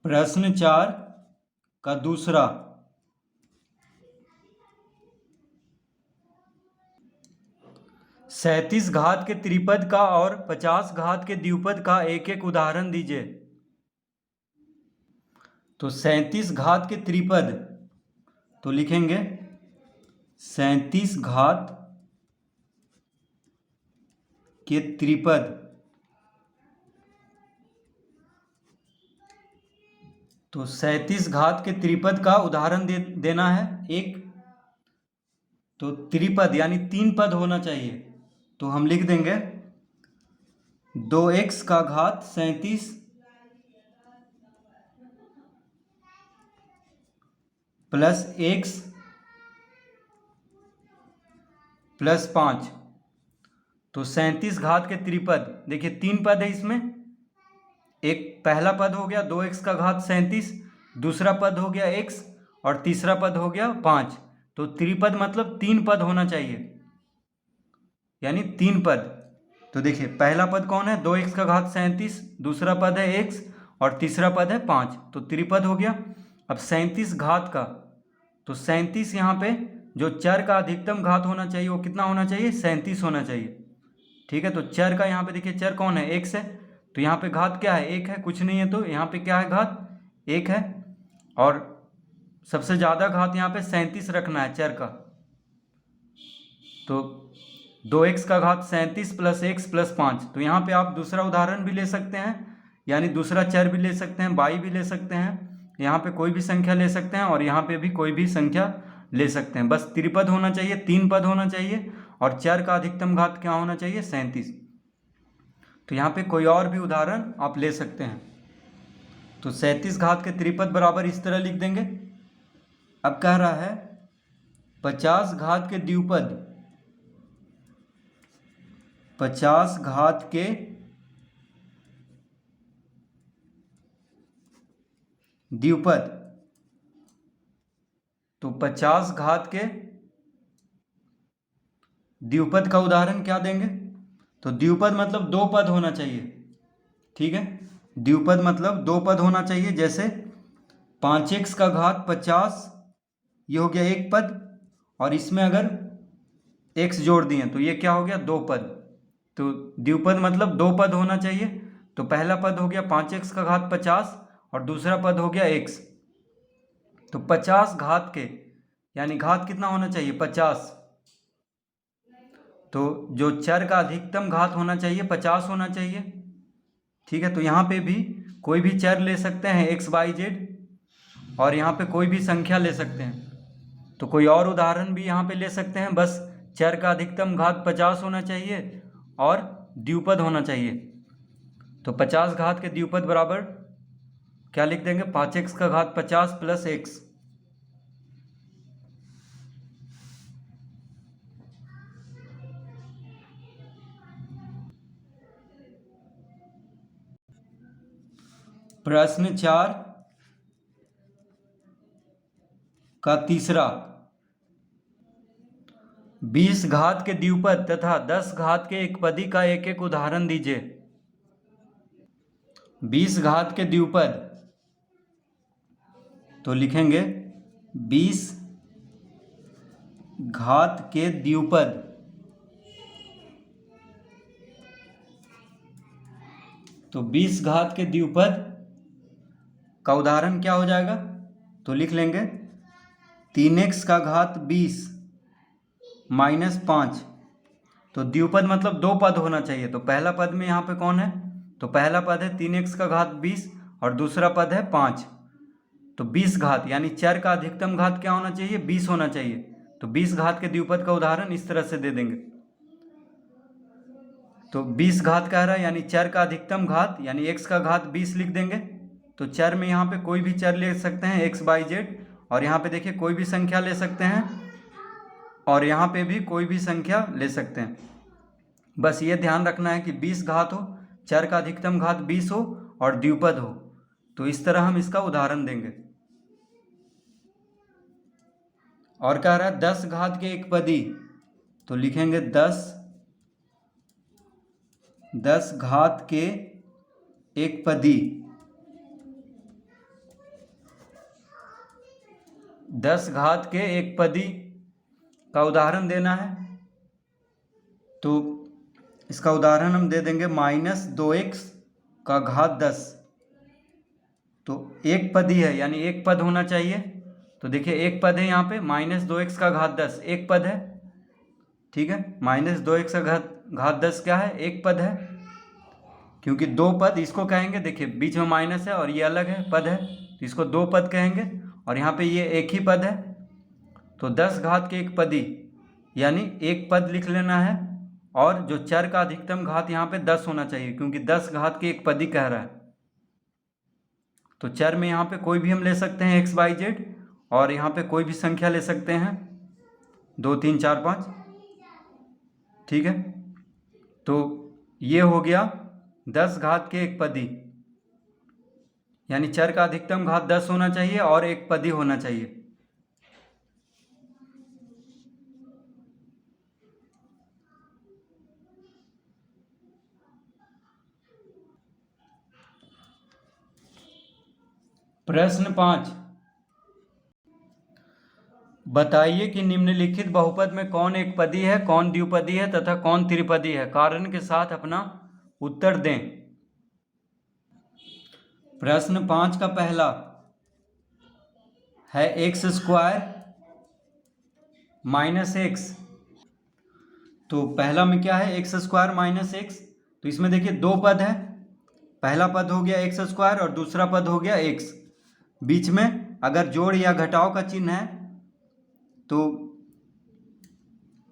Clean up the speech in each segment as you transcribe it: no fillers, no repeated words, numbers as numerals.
प्रश्न 4 का दूसरा। 37 घात के त्रिपद का और 50 घात के द्विपद का एक एक उदाहरण दीजिए। तो 37 घात के त्रिपद तो लिखेंगे 37 घात के त्रिपद। तो 37 घात के त्रिपद का उदाहरण देना है एक। तो त्रिपद यानी 3 पद होना चाहिए। तो हम लिख देंगे 2x का घात 37 प्लस x प्लस 5। तो 37 घात के त्रिपद देखिए 3 पद है इसमें। एक पहला पद हो गया 2x का घात 37, दूसरा पद हो गया x और तीसरा पद हो गया 5। तो त्रिपद मतलब 3 पद होना चाहिए, यानी 3 पद। तो देखिए पहला पद कौन है 2x का घात 37, दूसरा पद है x और तीसरा पद है 5। तो त्रिपद हो गया। अब 37 घात का, तो 37 यहाँ पे जो चर का अधिकतम घात होना चाहिए वो कितना होना चाहिए 37 होना चाहिए। ठीक है, तो चर का यहाँ पे देखिए चर कौन है x है। तो यहाँ पे घात क्या है 1 है, कुछ नहीं है। तो यहाँ पे क्या है घात 1 है और सबसे ज़्यादा घात यहाँ पे 37 रखना है चर का। तो 2x का घात 37 प्लस x प्लस 5। तो यहाँ पे आप दूसरा उदाहरण भी ले सकते हैं, यानी दूसरा चर भी ले सकते हैं, y भी ले सकते हैं, यहाँ पे कोई भी संख्या ले सकते हैं और यहाँ पे भी कोई भी संख्या ले सकते हैं। बस त्रिपद होना चाहिए, 3 पद होना चाहिए और चर का अधिकतम घात क्या होना चाहिए 37। तो यहाँ पे कोई और भी उदाहरण आप ले सकते हैं। तो 37 घात के त्रिपद बराबर इस तरह लिख देंगे। अब कह रहा है 50 घात के द्विपद, 50 घात के द्विपद। तो 50 घात के द्विपद का उदाहरण क्या देंगे। तो द्विपद मतलब 2 पद होना चाहिए। ठीक है, द्विपद मतलब 2 पद होना चाहिए। जैसे 5x का घात 50, ये हो गया 1 पद और इसमें अगर x जोड़ दिए तो ये क्या हो गया 2 पद। तो द्विपद मतलब 2 पद होना चाहिए। तो पहला पद हो गया 5x का घात 50 और दूसरा पद हो गया x। तो 50 घात के, यानी घात कितना होना चाहिए 50। तो जो चर का अधिकतम घात होना चाहिए 50 होना चाहिए। ठीक है, तो यहाँ पे भी कोई भी चर ले सकते हैं x y z और यहाँ पे कोई भी संख्या ले सकते हैं। तो कोई और उदाहरण भी यहाँ पे ले सकते हैं। बस चर का अधिकतम घात 50 होना चाहिए और द्विपद होना चाहिए। तो 50 घात के द्विपद बराबर क्या लिख देंगे 5x का घात 50 प्लस x। प्रश्न 4 का तीसरा। 20 घात के द्विपद तथा 10 घात के एकपदी का एक एक उदाहरण दीजिए। 20 घात के द्विपद तो लिखेंगे 20 घात के द्विपद। तो 20 घात के द्विपद का उदाहरण क्या हो जाएगा। तो लिख लेंगे 3x का घात 20 माइनस 5। तो द्विपद मतलब 2 पद होना चाहिए। तो पहला पद में यहाँ पे कौन है, तो पहला पद है 3x का घात 20 और दूसरा पद है 5। तो 20 घात यानी चर का अधिकतम घात क्या होना चाहिए 20 होना चाहिए। तो 20 घात के द्विपद का उदाहरण इस तरह से दे देंगे। तो 20 घात कह रहा है यानी चर का अधिकतम घात, यानी x का घात 20 लिख देंगे। तो चर में यहाँ पे कोई भी चर ले सकते हैं x y z और यहाँ पे देखिए कोई भी संख्या ले सकते हैं और यहाँ पे भी कोई भी संख्या ले सकते हैं। बस ये ध्यान रखना है कि 20 घात हो, चर का अधिकतम घात 20 हो और द्विपद हो। तो इस तरह हम इसका उदाहरण देंगे। और कह रहा है 10 घात के एकपदी। तो लिखेंगे 10 घात के एकपदी। 10 घात के एक पदी का उदाहरण देना है, तो इसका उदाहरण हम दे देंगे -2x का घात 10। तो एक पदी है यानी एक पद होना चाहिए। तो देखिए एक पद है यहाँ पे, -2x का घात 10 एक पद है, ठीक है। -2x का घात 10 क्या है, एक पद है, क्योंकि दो पद इसको कहेंगे। देखिए बीच में माइनस है और ये अलग है पद है, तो इसको दो पद कहेंगे, और यहाँ पे ये एक ही पद है। तो 10 घात के एक पदी यानी एक पद लिख लेना है, और जो चर का अधिकतम घात यहाँ पे 10 होना चाहिए, क्योंकि 10 घात के एक पदी कह रहा है। तो चर में यहाँ पे कोई भी हम ले सकते हैं XYZ, और यहाँ पे कोई भी संख्या ले सकते हैं 2 3 4 5, ठीक है। तो ये हो गया 10 घात के एक पदी, यानी चर का अधिकतम घात 10 होना चाहिए और एक पदी होना चाहिए। प्रश्न 5, बताइए कि निम्नलिखित बहुपद में कौन एक पदी है, कौन द्विपदी है तथा कौन त्रिपदी है। कारण के साथ अपना उत्तर दें। प्रश्न 5 का पहला है x² -x। तो पहला में क्या है, x² -x। तो इसमें देखिए दो पद है, पहला पद हो गया x² और दूसरा पद हो गया x। बीच में अगर जोड़ या घटाव का चिन्ह है तो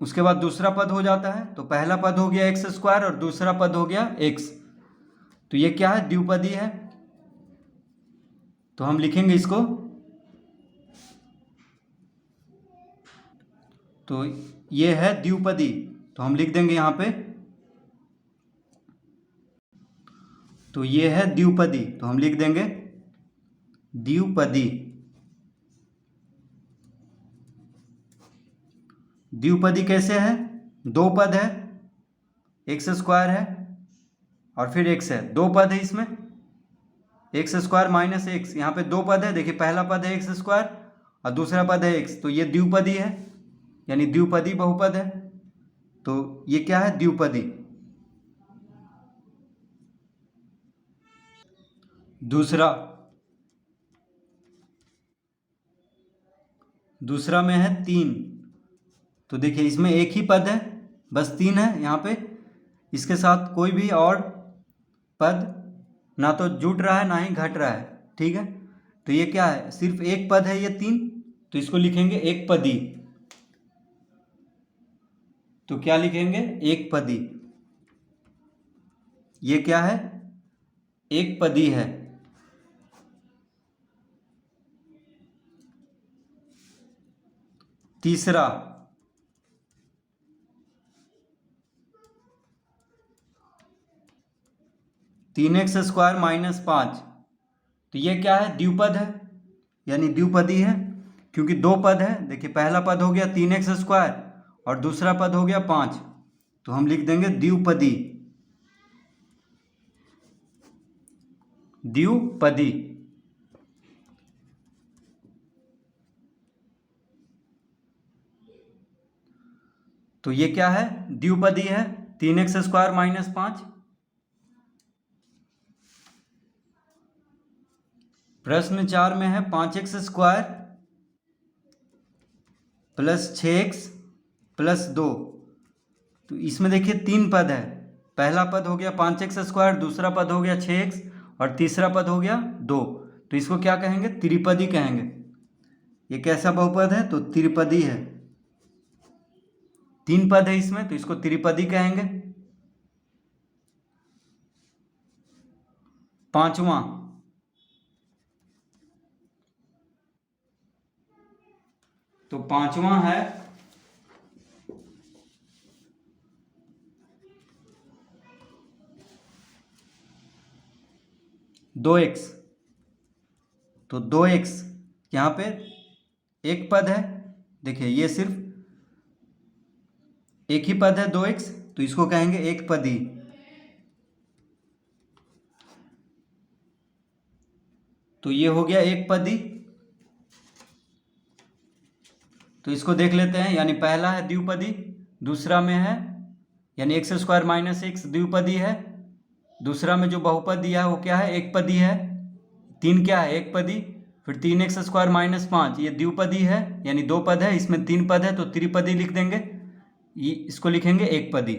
उसके बाद दूसरा पद हो जाता है। तो पहला पद हो गया x² और दूसरा पद हो गया x। तो ये क्या है, द्विपदी है। तो हम लिखेंगे इसको, तो ये है द्विपदी, तो हम लिख देंगे यहाँ पे, तो ये है द्विपदी, तो हम लिख देंगे द्विपदी। द्विपदी कैसे है, दो पद है, x² है और फिर x है, दो पद है इसमें, x² -x। यहाँ पे दो पद है, देखिए पहला पद है x² और दूसरा पद है x, तो ये द्विपदी है, यानी द्विपदी बहुपद है। तो ये क्या है, द्विपदी। दूसरा में है 3। तो देखिए इसमें एक ही पद है, बस 3 है यहाँ पे, इसके साथ कोई भी और पद ना तो जुट रहा है ना ही घट रहा है, ठीक है। तो ये क्या है, सिर्फ एक पद है ये 3, तो इसको लिखेंगे एक पदी। तो क्या लिखेंगे, एक पदी। ये क्या है, एक पदी है। तीसरा 3x² -5। तो ये क्या है, द्विपद है, यानी द्विपदी है, क्योंकि दो पद है। देखिए पहला पद हो गया 3x² और दूसरा पद हो गया 5, तो हम लिख देंगे द्विपदी। द्विपदी। तो ये क्या है, द्विपदी है, 3x² -5। प्रश्न 4 में है 5x² + 6x + 2। तो इसमें देखिए तीन पद है, पहला पद हो गया 5x², दूसरा पद हो गया 6x और तीसरा पद हो गया 2। तो इसको क्या कहेंगे, त्रिपदी कहेंगे। ये कैसा बहुपद है, तो त्रिपदी है, तीन पद है इसमें, तो इसको त्रिपदी कहेंगे। पांचवा तो पांचवा है 2x। तो 2x यहाँ पे एक पद है, देखिए ये सिर्फ एक ही पद है 2x, तो इसको कहेंगे एक पदी। तो ये हो गया एक पदी। तो इसको देख लेते हैं, यानी पहला है द्विपदी, दूसरा में है यानी एक्स स्क्वायर माइनस एक्स द्विपदी है, दूसरा में जो बहुपद दिया है वो क्या है, एक पदी है, 3 क्या है, एक पदी, फिर 3x स्क्वायर माइनस 5 ये द्विपदी है यानी 2 पद है, इसमें 3 पद है तो त्रिपदी लिख देंगे, इसको लिखेंगे एक पदी।